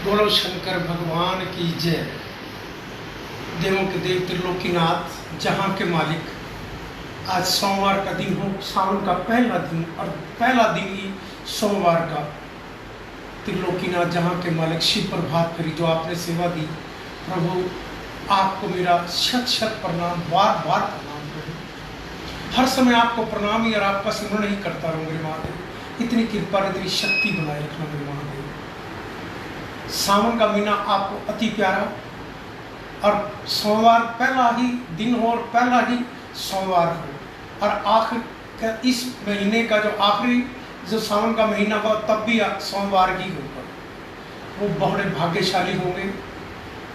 बोलो शंकर भगवान की जय। देवों के देव त्रिलोकीनाथ जहाँ के मालिक, आज सोमवार का दिन हो, सावन का पहला दिन, और पहला दिन ही सोमवार का। त्रिलोकीनाथ जहाँ के मालिक, शिव प्रभात फेरी जो आपने सेवा दी, प्रभु आपको मेरा शत शत प्रणाम, बार बार प्रणाम करूँ। हर समय आपको प्रणाम ही और आपका स्मरण ही करता रहूँ मेरे महादेव। इतनी कृपा, इतनी शक्ति बनाए रखना मेरे महादेव। सावन का महीना आपको अति प्यारा, और सोमवार पहला ही दिन हो और पहला ही सोमवार हो, और आखिर इस महीने का जो आखिरी जो सावन का महीना हो तब भी सोमवार ही होगा। वो बड़े भाग्यशाली होंगे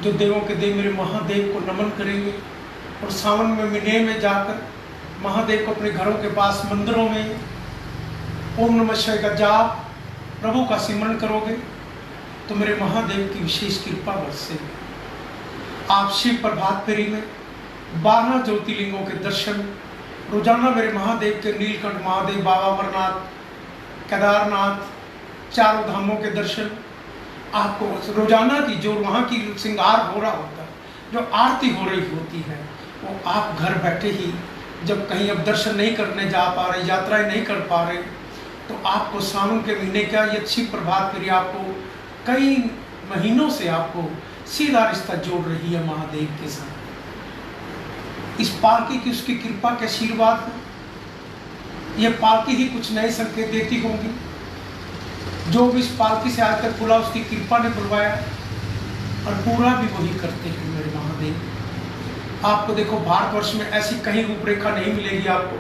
जो देवों के देव मेरे महादेव को नमन करेंगे और सावन में महीने में जाकर महादेव को अपने घरों के पास मंदिरों में ओम नमः शिवाय का जाप, प्रभु का सिमरन करोगे तो मेरे महादेव की विशेष कृपा बरसेगी। आप शिव प्रभात फेरी में 12 ज्योतिर्लिंगों के दर्शन, रोजाना मेरे महादेव के नीलकंठ महादेव, बाबा अमरनाथ, केदारनाथ, चारों धामों के दर्शन आपको रोजाना की जो वहाँ की श्रृंगार हो रहा होता है, जो आरती हो रही होती है, वो आप घर बैठे ही जब कहीं अब दर्शन नहीं करने जा पा रहे, यात्राएं नहीं कर पा रहे, तो आपको सावन के महीने का ये शिव प्रभात फेरी आपको कई महीनों से आपको सीधा रिश्ता जोड़ रही है महादेव के साथ। इस पालकी की उसकी कृपा के आशीर्वाद है। यह पालकी ही कुछ नए संकेत देती होंगी। जो भी इस पालकी से आज तक बुला उसकी कृपा ने बुलवाया, और पूरा भी वही करते हैं मेरे महादेव। आपको देखो, भारतवर्ष में ऐसी कहीं रूपरेखा नहीं मिलेगी, आपको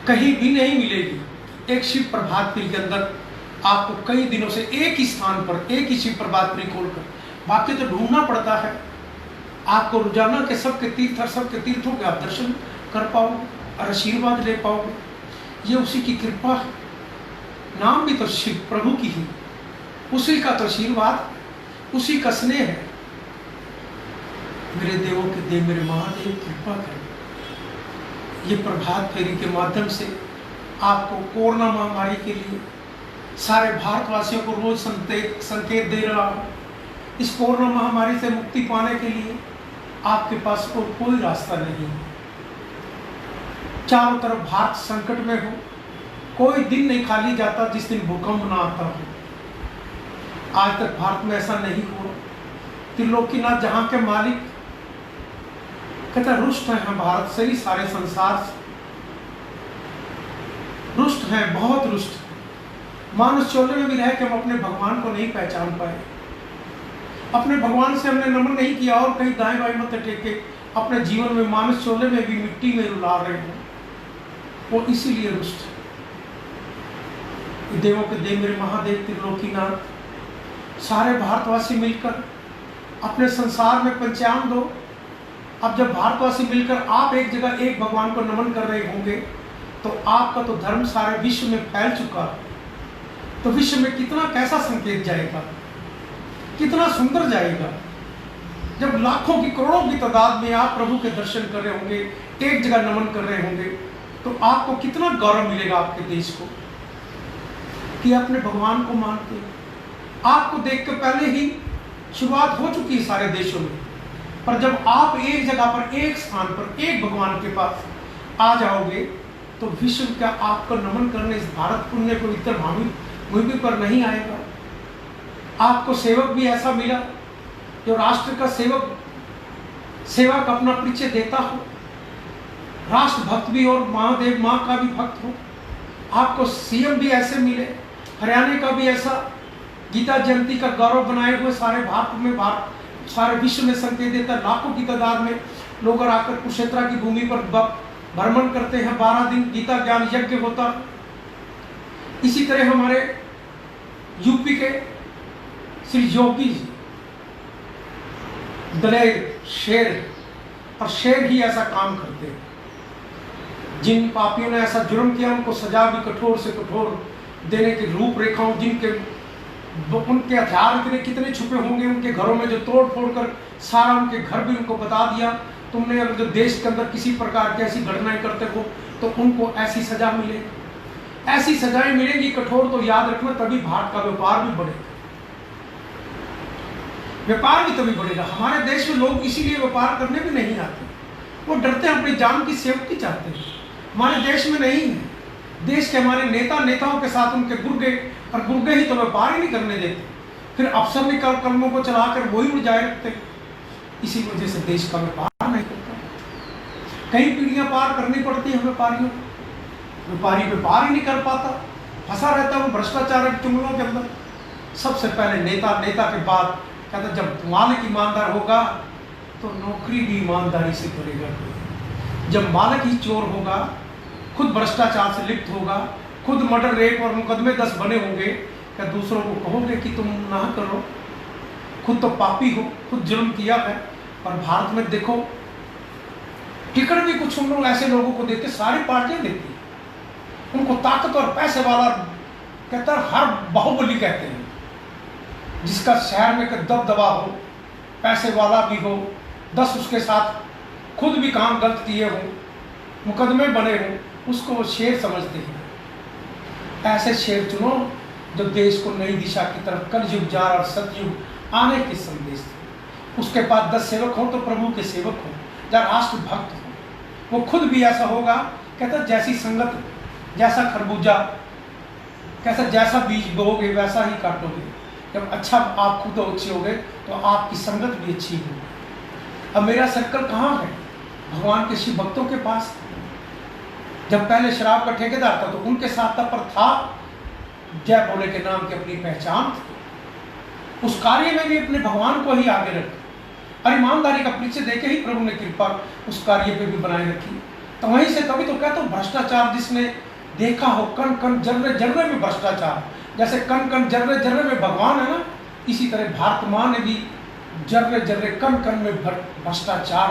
कहीं भी नहीं मिलेगी। एक शिव प्रभात फेरी के अंदर आपको कई दिनों से एक ही स्थान पर एक ही शिव प्रभात फेरी खोलकर, बाकी तो ढूंढना पड़ता है। आपको रोजाना के सबके तीर्थों के आप दर्शन कर पाओगे और आशीर्वाद ले पाओगे। ये उसी की कृपा है। नाम भी तो शिव प्रभु की ही, उसी का तो आशीर्वाद, उसी का स्नेह है। मेरे देवों के देव मेरे महादेव कृपा करें। ये प्रभात फेरी के माध्यम से आपको कोरोना महामारी के लिए सारे भारतवासियों को रोज संकेत दे रहा हूँ। इस कोरोना महामारी से मुक्ति पाने के लिए आपके पास और कोई रास्ता नहीं है। चारों तरफ भारत संकट में हो, कोई दिन नहीं खाली जाता जिस दिन भूकंप ना आता हो। आज तक भारत में ऐसा नहीं हुआ। त्रिलोकीनाथ जहाँ के मालिक कहता रुष्ट हैं भारत से ही, सारे संसार से रुष्ट हैं, बहुत रुष्ट। मानस चोले में भी रह के हम अपने भगवान को नहीं पहचान पाए। अपने भगवान से हमने नमन नहीं किया और कहीं दाएं बाएं मत टेके अपने जीवन में मानस चोले में भी मिट्टी में रुला रहे हो, वो इसीलिए रुष्ट। देवों के देव मेरे महादेव त्रिलोकीनाथ, सारे भारतवासी मिलकर अपने संसार में पंचांग दो। अब जब भारतवासी मिलकर आप एक जगह एक भगवान को नमन कर रहे होंगे तो आपका तो धर्म सारे विश्व में फैल चुका है। तो विश्व में कितना कैसा संकेत जाएगा, कितना सुंदर जाएगा जब लाखों की करोड़ों की तादाद में आप प्रभु के दर्शन कर रहे होंगे, एक जगह नमन कर रहे होंगे, तो आपको कितना गौरव मिलेगा आपके देश को कि अपने भगवान को मानते हैं। आपको देख कर पहले ही शुरुआत हो चुकी है सारे देशों में, पर जब आप एक जगह पर, एक स्थान पर, एक भगवान के पास आ जाओगे तो विश्व का आपको नमन करने इस भारत पुण्य पवित्र भूमि पर नहीं आएगा। आपको सेवक भी ऐसा मिला जो राष्ट्र का सेवा का अपना परिचय देता हो, राष्ट्र भक्त भी और महादेव माँ का भी भक्त हो। आपको सीएम भी ऐसे मिले, हरियाणा का भी ऐसा, गीता जयंती का गौरव बनाए हुए सारे भारत में, सारे विश्व में संकेत देता। लाखों की तादाद में लोग आकर कुरुक्षेत्र की भूमि पर भ्रमण करते हैं। 12 दिन गीता ज्ञान यज्ञ होता। इसी तरह हमारे यूपी के श्री योगी जी दलेर शेर, और शेर ही ऐसा काम करते हैं। जिन पापियों ने ऐसा जुर्म किया उनको सजा भी कठोर से कठोर देने की रूपरेखाओं, जिनके उनके हथियार इतने कितने छुपे होंगे उनके घरों में, जो तोड़ फोड़ कर सारा उनके घर भी उनको बता दिया। तुमने अगर जो देश के अंदर किसी प्रकार की ऐसी घटनाएं करते हो तो उनको ऐसी सजा मिले, ऐसी सजाएं मिलेंगी कठोर, तो याद रखना तभी भारत का व्यापार भी बढ़ेगा। व्यापार भी तभी बढ़ेगा। हमारे देश में लोग इसीलिए व्यापार करने भी नहीं आते, वो डरते हैं, अपनी जान की सेफ्टी चाहते हैं। हमारे देश में नहीं है। देश के हमारे नेताओं के साथ उनके गुर्गे, और गुर्गे ही तो व्यापार ही नहीं करने देते, फिर अफसर निकल कलमों को चलाकर वही उलझाए रखते। इसी वजह से देश का व्यापार नहीं होता। कई पीढ़ियां पार करनी पड़ती है व्यापारियों को। व्यापारी व्यापार ही नहीं कर पाता, फंसा रहता है वो भ्रष्टाचार के चुंगलों के अंदर। सबसे पहले नेता के बाद कहता जब मालिक ईमानदार होगा तो नौकरी भी ईमानदारी से करेगा। जब मालिक ही चोर होगा, खुद भ्रष्टाचार से लिप्त होगा, खुद मर्डर रेप और मुकदमे 10 बने होंगे, क्या दूसरों को कहोगे कि तुम ना करो? खुद तो पापी हो, खुद जुर्म किया है। और भारत में देखो, टिकट भी कुछ हम लोग ऐसे लोगों को देते, सारी पार्टियां देती, उनको ताकत और पैसे वाला कहता है, हर बाहुबली कहते हैं, जिसका शहर में दबदबा हो, पैसे वाला भी हो, 10 उसके साथ खुद भी काम गलत किए हो, मुकदमे बने हो, उसको वो शेर समझते हैं। ऐसे शेर चुनो जो देश को नई दिशा की तरफ, कलयुग जार और सतयुग आने के संदेश थे। उसके पास 10 सेवक हो तो प्रभु के सेवक हो, या राष्ट्र भक्त हो। वो खुद भी ऐसा होगा, कहता जैसी संगत, जैसा खरबूजा, कैसा जैसा बीज बोओगे वैसा ही काटोगे। जब अच्छा आप खुद अच्छे होगे तो आपकी संगत भी अच्छी होगी। अब मेरा सर्कल कहाँ है? भगवान के शिव भक्तों के पास। जब पहले शराब का ठेकेदार था तो उनके साथ था, पर था जय भोले के नाम की अपनी पहचान थी। उस कार्य में भी अपने भगवान को ही आगे रखा, और ईमानदारी का परिचय देके ही प्रभु ने कृपा उस कार्य पे भी बनाए रखी। तो वहीं से तभी तो कहता हूँ, भ्रष्टाचार जिसने देखा हो, कण कण जर्रे जर्रे में भ्रष्टाचार, जैसे कण कण जर्रे जर्रे में भगवान है ना, इसी तरह भारत माँ ने भी जर्रे जर्रे कण कण में भ्रष्टाचार।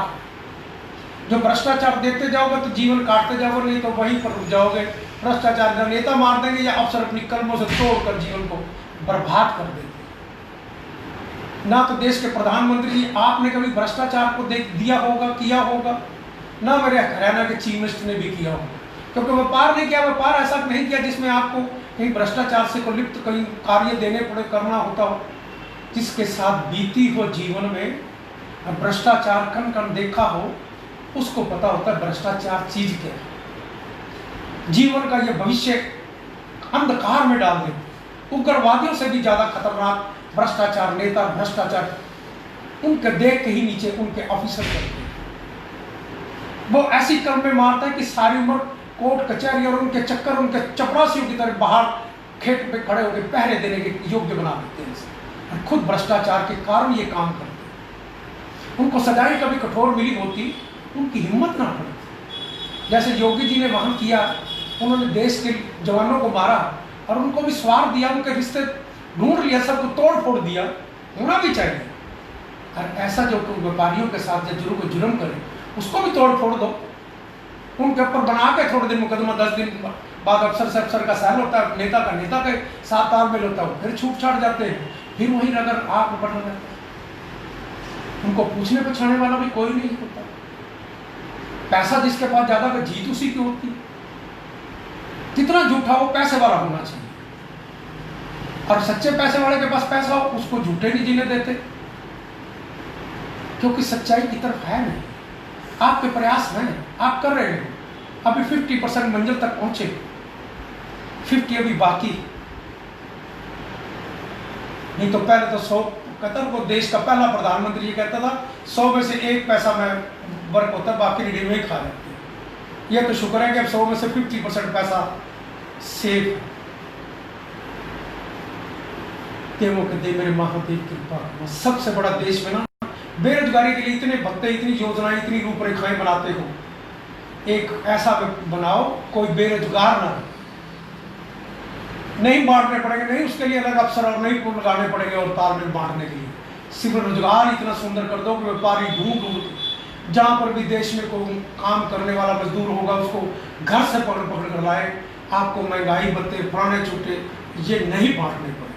जो भ्रष्टाचार देते जाओगे तो जीवन काटते जाओगे, नहीं तो वहीं पर रुक जाओगे। भ्रष्टाचार का नेता मार देंगे या अफसर अपनी कलमों से तोड़कर जीवन को बर्बाद कर देंगे। ना तो देश के प्रधानमंत्री जी आपने कभी भ्रष्टाचार को देख दिया होगा, किया होगा, ना मेरे हरियाणा के चीफ मिनिस्टर ने भी किया होगा, क्योंकि व्यापार नहीं किया। व्यापार ऐसा नहीं किया जिसमें आपको कहीं भ्रष्टाचार से को लिप्त कहीं कार्य देने पड़े, करना होता हो। जिसके साथ बीती हो जीवन में भ्रष्टाचार कण कण देखा हो, उसको पता होता है भ्रष्टाचार चीज क्या है। जीवन का यह भविष्य अंधकार में डाल दे। उग्रवादियों से भी ज्यादा खतरनाक भ्रष्टाचार नेता, भ्रष्टाचार उनके देख के ही नीचे उनके ऑफिसर करते हैं। वो ऐसी कर्म में मारता है कि सारी उम्र कोर्ट कचहरी और उनके चक्कर उनके चपरासियों की तरह बाहर खेत पे खड़े होकर पहरे देने के योग्य बना देते हैं। खुद भ्रष्टाचार के कारण ये काम करते हैं। उनको सजाएं कभी कठोर मिली होती, उनकी हिम्मत ना पड़ती। जैसे योगी जी ने वहां किया, उन्होंने देश के जवानों को मारा और उनको भी स्वार दिया, उनके रिश्ते ढूंढ लिया, सबको तोड़ फोड़ दिया। होना भी चाहिए। और ऐसा जो व्यापारियों के साथ जो जुर्म करे उसको भी तोड़ फोड़ दो। उनके ऊपर बना के थोड़े दिन मुकदमा, 10 दिन बाद अफसर से अफसर का सहल होता है, नेता का नेता के साथ तालमेल होता है, फिर छूट छाट जाते हैं, फिर वही रगर आग में बढ़ने लगता है। उनको पूछने पछाने वाला भी कोई नहीं होता। पैसा जिसके पास ज्यादा का जीत उसी की होती है। जितना झूठा हो पैसे वाला होना चाहिए, और सच्चे पैसे वाले के पास पैसा हो उसको झूठे नहीं जीने देते, क्योंकि सच्चाई की तरफ है नहीं। आपके प्रयास हैं, आप कर रहे हो, अभी 50% मंजिल तक पहुंचे, 50 अभी बाकी। नहीं तो पहले तो 100 कतर को देश का पहला प्रधानमंत्री ये कहता था 100 में से 1 पैसा मैं वर्क होता, बाकी रेडी में खा लेते हैं। ये तो शुक्र है कि अब 100 में से 50% पैसा सेव है। देवों के देव मेरे महादेव कृपा। सबसे बड़ा देश में ना बेरोजगारी के लिए इतने भत्ते, इतनी योजनाएं, इतनी रूपरेखाएं बनाते हो। एक ऐसा बनाओ कोई बेरोजगार ना, नहीं बांटने पड़ेंगे, नहीं उसके लिए अलग अफसर और नहीं पुल लगाने पड़ेंगे और तालमेल बांटने के लिए। सिर्फ रोजगार इतना सुंदर कर दो कि व्यापारी ढूंढ ढूंढ जहां पर भी देश में कोई काम करने वाला मजदूर होगा उसको घर से पकड़ पकड़ कर लाए। आपको महंगाई भत्ते, पुराने छूटे ये नहीं बांटने पड़े,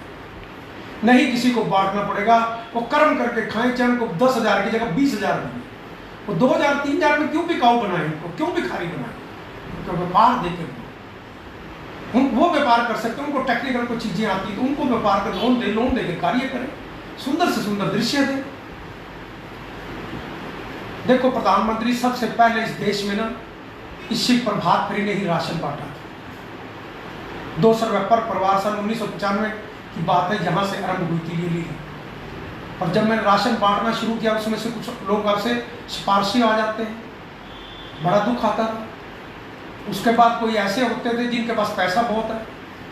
नहीं किसी को बांटना पड़ेगा। वो कर्म करके खाएं, चाहे उनको 10,000 की जगह 20,000 मिले, वो 2,000 3,000 में क्यों बिकाऊ बनाए, उनको क्यों भिखारी बनाए? उनको व्यापार देते वो व्यापार कर सकते हैं, उनको टेक्निकल को चीजें आती तो उनको व्यापार कर लोन दे के कार्य करें। सुंदर से सुंदर दृश्य थे। देखो, प्रधानमंत्री सबसे पहले इस देश में ना इस शिव प्रभात फेरी ने ही राशन बांटा था। 200 रुपये पर परिवार सन 1995 की बात है, जहां से आरंभ हुई थी ये लीला। और जब मैंने राशन बांटना शुरू किया, उसमें से कुछ लोग आपसे सिफारशी आ जाते हैं, बड़ा दुख आता था। उसके बाद कोई ऐसे होते थे जिनके पास पैसा बहुत है,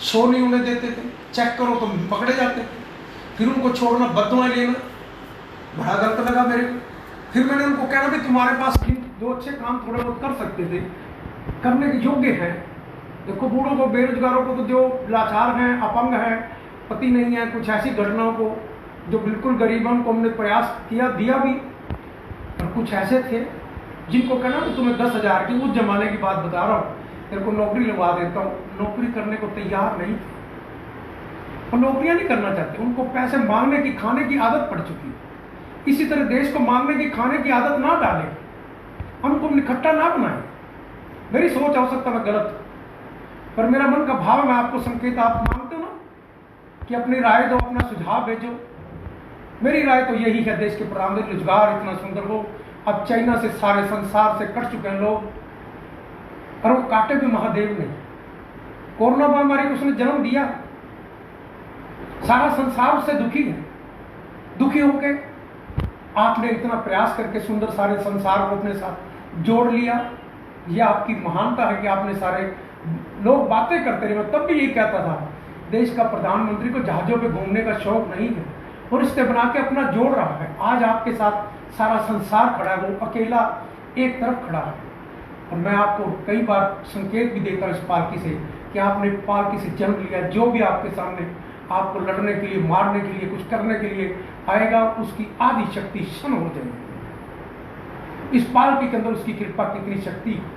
शो नहीं होने देते थे, चेक करो तो पकड़े जाते थे। फिर उनको छोड़ना, बददुआएं लेना, बड़ा गलत लगा मेरे को। फिर मैंने उनको कहना भी तुम्हारे पास जो अच्छे काम थोड़े बहुत कर सकते थे, करने के योग्य है। देखो, बूढ़ों को, बेरोजगारों को, तो जो लाचार हैं, अपंग हैं, पति नहीं है, कुछ ऐसी घटनाओं को जो बिल्कुल गरीबों को हमने प्रयास किया, दिया भी। और कुछ ऐसे थे जिनको कहना कि तुम्हें 10,000 की, उस जमाने की बात बता रहा हूँ, तेरे को नौकरी लगवा देता हूँ, नौकरी करने को तैयार नहीं थे। और नौकरियां नहीं करना चाहते, उनको पैसे मांगने की, खाने की आदत पड़ चुकी है। इसी तरह देश को मांगने की, खाने की आदत ना डालें, हमको निखट्टा ना बनाए। मेरी सोच हो सकता है गलत, पर मेरा मन का भाव है, मैं आपको संकेत, आप मांगते हो ना कि अपनी राय दो, अपना सुझाव भेजो। मेरी राय तो यही है, देश के प्रधानमंत्री रोजगार इतना सुंदर हो। अब चाइना से, सारे संसार से कट चुके हैं लोग, और वो काटे भी महादेव ने। कोरोना महामारी को उसने जन्म दिया, सारा संसार उससे दुखी है। दुखी होके आपने इतना प्रयास करके सुंदर सारे संसार को अपने साथ जोड़ लिया। ये आपकी महानता है कि आपने सारे लोग बातें करते रहे। मैं तब भी यही कहता था, देश का प्रधानमंत्री को जहाजों पे घूमने का शौक नहीं है, और रिश्ते बना के अपना जोड़ रहा है। आज आपके साथ सारा संसार खड़ा है, वो अकेला एक तरफ खड़ा है। और मैं आपको कई बार संकेत भी देता हूँ इस पालकी से कि आपने पालकी से जन्म लिया। जो भी आपके सामने आपको लड़ने के लिए, मारने के लिए, कुछ करने के लिए आएगा, उसकी आधी शक्ति क्षण हो जाएगी। इस पालकी के अंदर उसकी कृपा कितनी शक्ति है।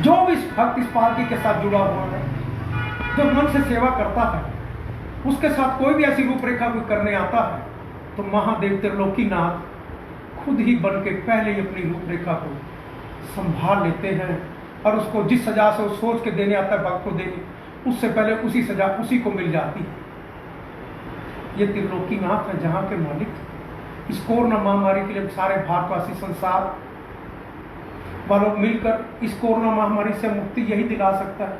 जो भी इस भक्त इस पालकी के साथ जुड़ा हुआ है, जो मन से सेवा करता है, उसके साथ कोई भी ऐसी रूपरेखा कोई करने आता है, तो महादेव त्रिलोकीनाथ खुद ही बन के पहले ही अपनी रूपरेखा को संभाल लेते हैं। और उसको जिस सजा से वो सोच के देने आता है भक्त को देने, उससे पहले उसी सजा उसी को मिल जाती है। ये त्रिलोकीनाथ है, जहां के मालिक। इस कोरोना महामारी के लिए सारे भारतवासी, संसार वालों मिलकर इस कोरोना महामारी से मुक्ति यही दिला सकता है,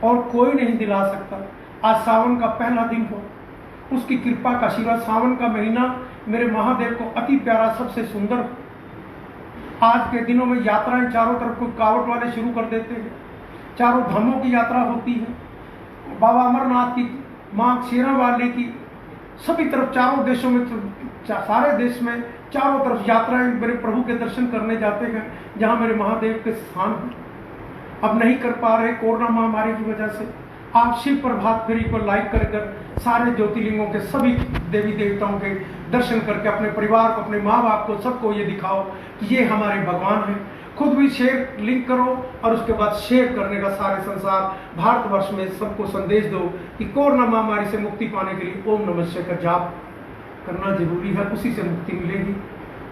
और कोई नहीं दिला सकता। आज सावन का पहला दिन हो, उसकी कृपा का आशीर्वाद। सावन का महीना मेरे महादेव को अति प्यारा, सबसे सुंदर। आज के दिनों में यात्राएं चारों तरफ कोई कावड़ वाले शुरू कर देते हैं, चारों धामों की यात्रा होती है। बाबा अमरनाथ की, माँ शेरावाली की, सभी तरफ चारों देशों में, सारे देश में चारों तरफ यात्राएं मेरे प्रभु के दर्शन करने जाते हैं, जहां मेरे महादेव के स्थान हैं। अब नहीं कर पा रहे कोरोना महामारी की वजह से। आप शिव प्रभात फेरी को लाइक कर सारे ज्योतिर्लिंगों के, सभी देवी देवताओं के दर्शन करके अपने परिवार को, अपने माँ बाप को, सबको ये दिखाओ कि ये हमारे भगवान हैं। खुद भी शेयर लिंक करो, और उसके बाद शेयर करने का सारे संसार, भारतवर्ष में सबको संदेश दो कि कोरोना महामारी से मुक्ति पाने के लिए ओम नमः शिवाय का जाप करना जरूरी है, उसी से मुक्ति मिलेगी।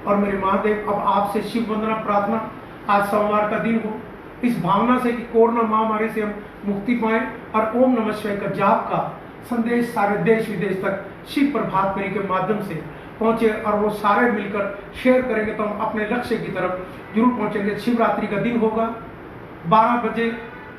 और मेरे महादेव, अब आपसे शिव वंदना प्रार्थना, आज सोमवार का दिन हो, इस भावना से कि कोरोना महामारी से हम मुक्ति पाएं, और ओम नमः शिवाय का जाप का संदेश सारे देश विदेश तक शिव प्रभात फेरी के माध्यम से पहुंचे, और वो सारे मिलकर शेयर करेंगे तो हम अपने लक्ष्य की तरफ जरूर पहुंचेंगे। शिवरात्रि का दिन होगा, 12 बजे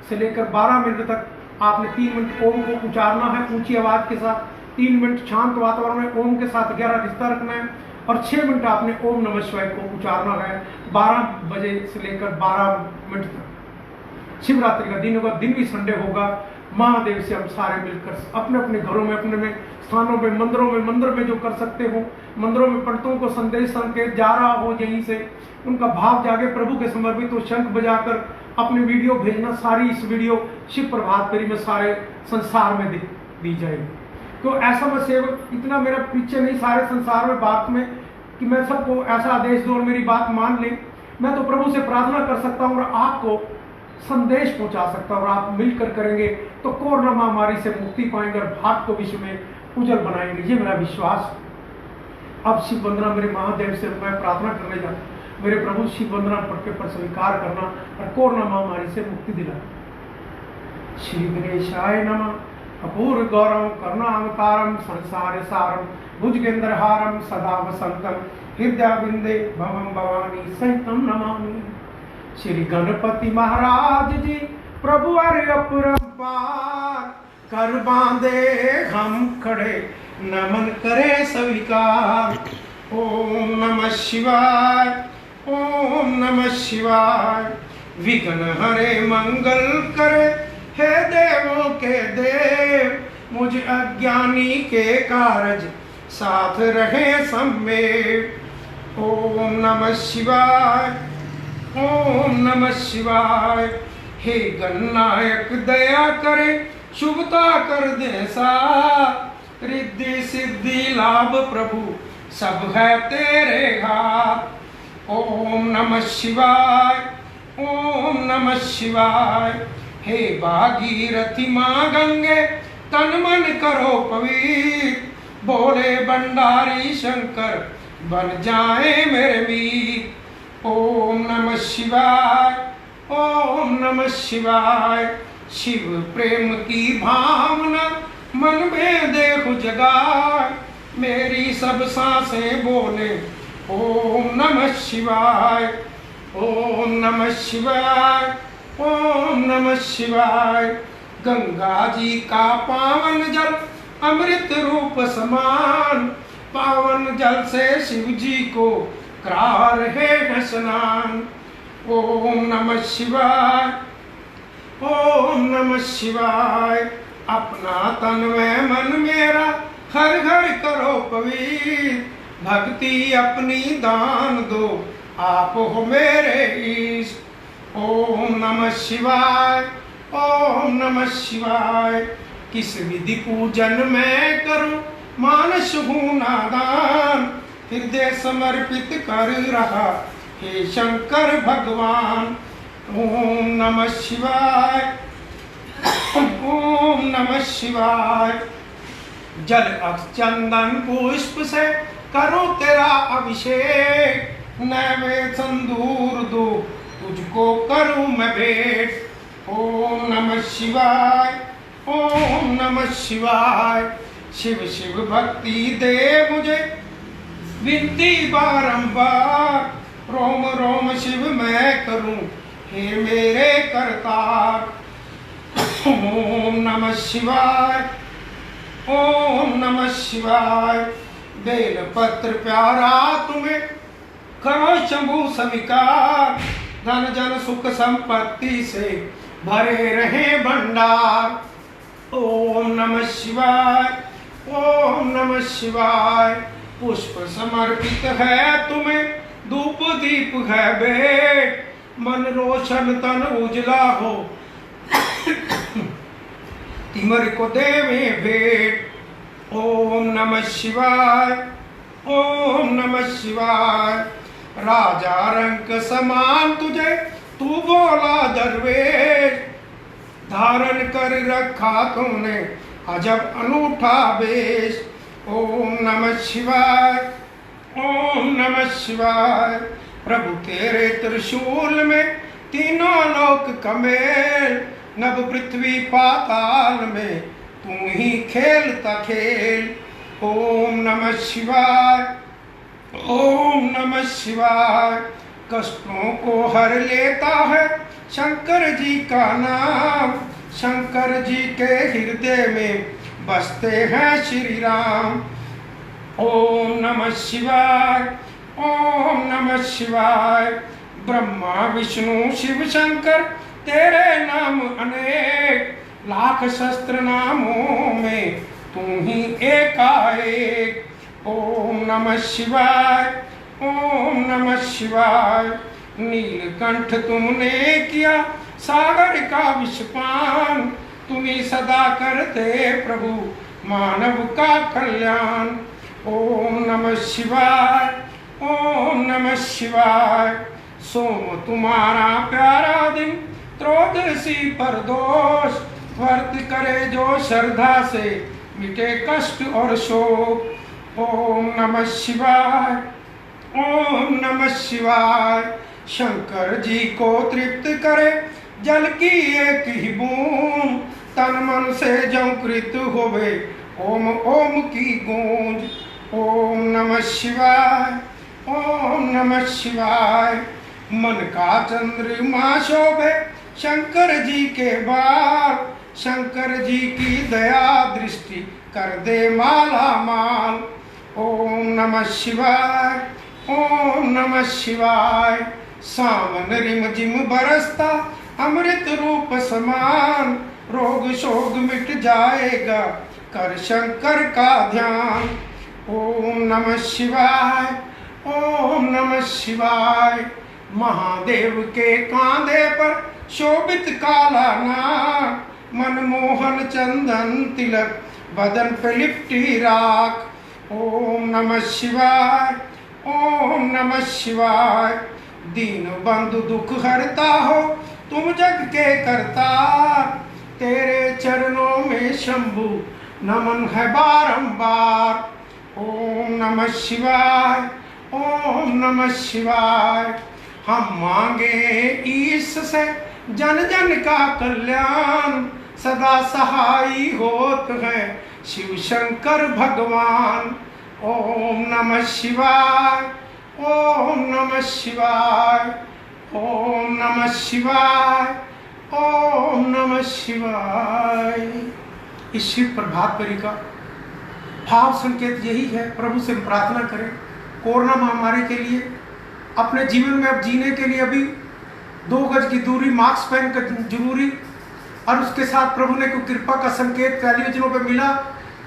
से लेकर 12 मिनट तक आपने 3 मिनट ओम को उच्चारना है ऊंची आवाज के साथ। 3 मिनट शांत वातावरण में ओम के साथ गहरा रिश्ता रखना है, और 6 मिनट आपने ओम नमः शिवाय को उच्चारना है 12 बजे से लेकर 12 मिनट तक। शिवरात्रि का दिन होगा, दिन भी संडे होगा। महादेव से हम सारे मिलकर अपने अपने घरों में, अपने में स्थानों में, मंदिरों में, मंदिर में जो कर सकते हो, मंदिरों में पंडितों को संदेश संकेत जा रहा हो, यहीं से उनका भाव जागे प्रभु के समर्पित, तो शंख बजाकर अपनी वीडियो भेजना। सारी इस वीडियो शिव प्रभात फेरी में सारे संसार में दी जाएगी। तो ऐसा मैं सेवक, इतना मेरा पीछे नहीं, सारे संसार में बात में कि मैं सबको ऐसा आदेश दूं और मेरी बात मान लें। मैं तो प्रभु से प्रार्थना कर सकता हूँ और आपको संदेश पहुंचा सकता हूँ, और आप मिलकर करेंगे तो कोरोना महामारी से मुक्ति पाएंगे और भारत को विश्व में उज्जवल बनाएंगे। ये मेरा विश्वास। अब शिव वंदना मेरे महादेव से मैं प्रार्थना करने जाता, मेरे प्रभु शिव वंदना पढ़ के पर स्वीकार करना और कोरोना महामारी से मुक्ति दिलाना। श्री गणेशाय नमः, अपूर्व गौरव करुणावतारम संसार सारम भुजगेंद्रहारम सदा वसंतम हृदयाविंदे भवम भवानी सहितम नमामि। श्री गणपति महाराज जी प्रभु अरे अपरंपार कर बांधे हम खड़े नमन करे स्वीकार। ओम नमः शिवाय ओम नमः शिवाय। विघ्न हरे मंगल करे हे देवों के देव मुझ अज्ञानी के कारज साथ रहे सम्मेद। ओम नमः शिवाय ओम नमः शिवाय। हे गणनायक दया करे शुभता कर दे सा रिद्धि सिद्धि लाभ प्रभु सब है तेरे हाथ। ओम नमः शिवाय ओम नमः शिवाय। हे भागीरथी माँ गंगे तन मन करो पवित्र बोले भंडारी शंकर बन जाए मेरे मीत। ओम नमः शिवाय ओम नमः शिवाय। शिव प्रेम की भावना मन में देखो जगाए मेरी सब सांसें बोले ओम नमः शिवाय ओम नमः शिवाय ओम नमः शिवाय। गंगा जी का पावन जल अमृत रूप समान पावन जल से शिव जी को करा रहे स्नान। ओम नमः शिवाय ओम नमः शिवाय। अपना तन व मन मेरा हर घर करो पवित्र भक्ति अपनी दान दो आप हो मेरे ईष्ट। ओम नमः शिवाय ओम नमः शिवाय। किस विधि पूजन मैं करूं मानस हूं नादान हृदय समर्पित कर रहा हे शंकर भगवान। ओम नमः शिवाय ओम नमः शिवाय। जल चंदन पुष्प से करो तेरा अभिषेक नैवेद्य संदूर दो तुझको करूं मैं भेंट। ओम नमः शिवाय ओम नमः शिवाय। शिव शिव भक्ति दे मुझे विनती बारंबार रोम रोम शिव मैं करूं हे मेरे करतार। ओम नमः शिवाय ओम नमः शिवाय। बेल पत्र प्यारा तुम्हें करो शंभु स्वीकार धन जन सुख संपत्ति से भरे रहे भंडार। ओम नमः शिवाय ओम नमः शिवाय। पुष्प समर्पित है तुम्हें धूप दीप है भेंट मन रोशन तन उजला हो तिमर को देवे भेंट। ओम नमः शिवाय ओम नमः शिवाय। राजा रंग समान तुझे तू बोला दरवेश धारण कर रखा तूने अजब अनूठा वेश। ओम नमः शिवाय ओम नमः शिवाय। प्रभु तेरे त्रिशूल में तीनों लोक कमेल नभ पृथ्वी पाताल में तू ही खेलता खेल। ओम नमः शिवाय ओम नमः शिवाय। कष्टों को हर लेता है शंकर जी का नाम शंकर जी के हृदय में बसते हैं श्री राम। ओम नमः शिवाय ओम नमः शिवाय। ब्रह्मा विष्णु शिव शंकर तेरे नाम अनेक लाख शस्त्र नामों में तू ही एकाएक। ओम नमः शिवाय ओम नमः शिवाय। नीलकंठ तुमने किया सागर का विषपान तुम्ही सदा करते प्रभु मानव का कल्याण। ओम नमः शिवाय ओम नमः शिवाय। सोम तुम्हारा प्यारा दिन त्रयोदशी पर दोष व्रत करे जो श्रद्धा से मिटे कष्ट और शोक। ओम नमः शिवाय ओम नमः शिवाय। शंकर जी को तृप्त करे जल की एक ही बूंद तन मन से जौ कृत होवे ओम ओम की गूंज। ओम नमः शिवाय, ओम नमः शिवाय। मन का चंद्रमा शोभे शंकर जी के बाल, शंकर जी की दया दृष्टि कर दे माला माल। ओम नमः शिवाय, ओम नमः शिवाय। सावन रिम जिम बरसता अमृत रूप समान, रोग शोग मिट जाएगा कर शंकर का ध्यान। ओम नमः शिवाय, ओम नमः शिवाय। महादेव के कांधे पर शोभित काला नाग, मनमोहन चंदन तिलक बदन पे लिपटी राख। ओम नमः शिवाय, ओम नमः शिवाय। दीन बंधु दुख हरता हो तुम जग के करतार, तेरे चरणों में शंभु नमन है बारंबार। ओम नमः शिवाय, ओम नमः शिवाय। हम मांगे ईश से जन जन का कल्याण, सदा सहाय होत है शिव शंकर भगवान। ओम नमः शिवाय, ओम नमः शिवाय, ओम नमः शिवाय, ओम नमः शिवाय। इस शिव प्रभात फेरी का भाव संकेत यही है। प्रभु से प्रार्थना करें कोरोना महामारी के लिए, अपने जीवन में अब जीने के लिए अभी 2 गज की दूरी, मास्क पहन कर जरूरी, और उसके साथ प्रभु ने कोई कृपा का संकेत टेलीविजनों पे मिला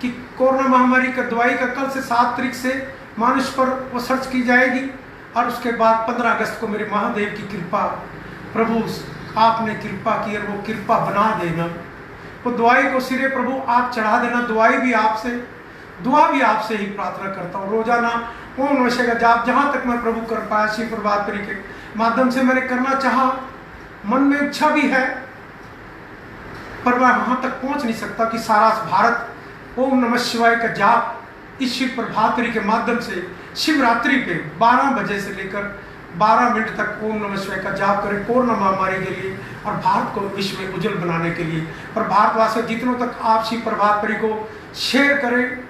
कि कोरोना महामारी का दवाई का कल से 7 तारीख से मानुष पर वो सर्च की जाएगी, और उसके बाद 15 अगस्त को मेरे महादेव की कृपा, प्रभु आपने कृपा की और वो कृपा बना देना, वो दवाई को सिरे प्रभु आप चढ़ा देना। दवाई भी आपसे, दुआ भी आपसे ही प्रार्थना करता हूँ। रोजाना ओम नमः शिवाय का जाप जहाँ तक मैं प्रभु कर पाया शिव प्रभात फेरी के माध्यम से मैंने करना चाहा, मन में इच्छा भी है, पर मैं वहाँ तक पहुँच नहीं सकता कि सारा भारत ओम नमः शिवाय का जाप इस शिव प्रभात फेरी के माध्यम से शिवरात्रि पे 12 बजे से लेकर 12 मिनट तक ओम नमः शिवाय का जाप करें कोरोना महामारी के लिए और भारत को विश्व में उज्जवल बनाने के लिए। और भारतवासियों जितनों तक आप शिव प्रभात फेरी को शेयर करें,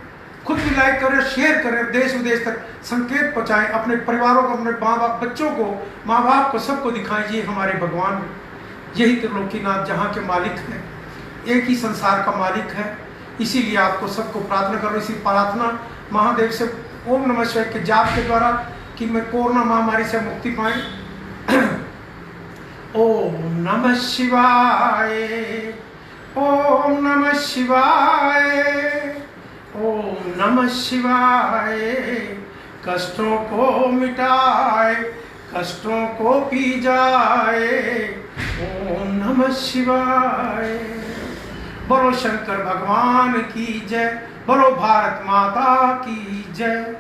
खुद भी लाइक करें, शेयर करें, देश विदेश तक संकेत पहुँचाएं, अपने परिवारों को, अपने माँ बाप, बच्चों को, माँ बाप को, सबको दिखाएं ये हमारे भगवान यही त्रिलोकीनाथ जहाँ के मालिक हैं, एक ही संसार का मालिक है। इसीलिए आपको सबको प्रार्थना करो, इसी प्रार्थना महादेव से ओम नमः शिवाय के जाप के द्वारा कि मैं कोरोना महामारी से मुक्ति पाए। ओम नमः शिवाय, ओम नमः शिवाय, ओम नमः शिवाय। कष्टों को मिटाए, कष्टों को पी जाए, ओम नमः शिवाय। बोलो शंकर भगवान की जय, बोलो भारत माता की जय।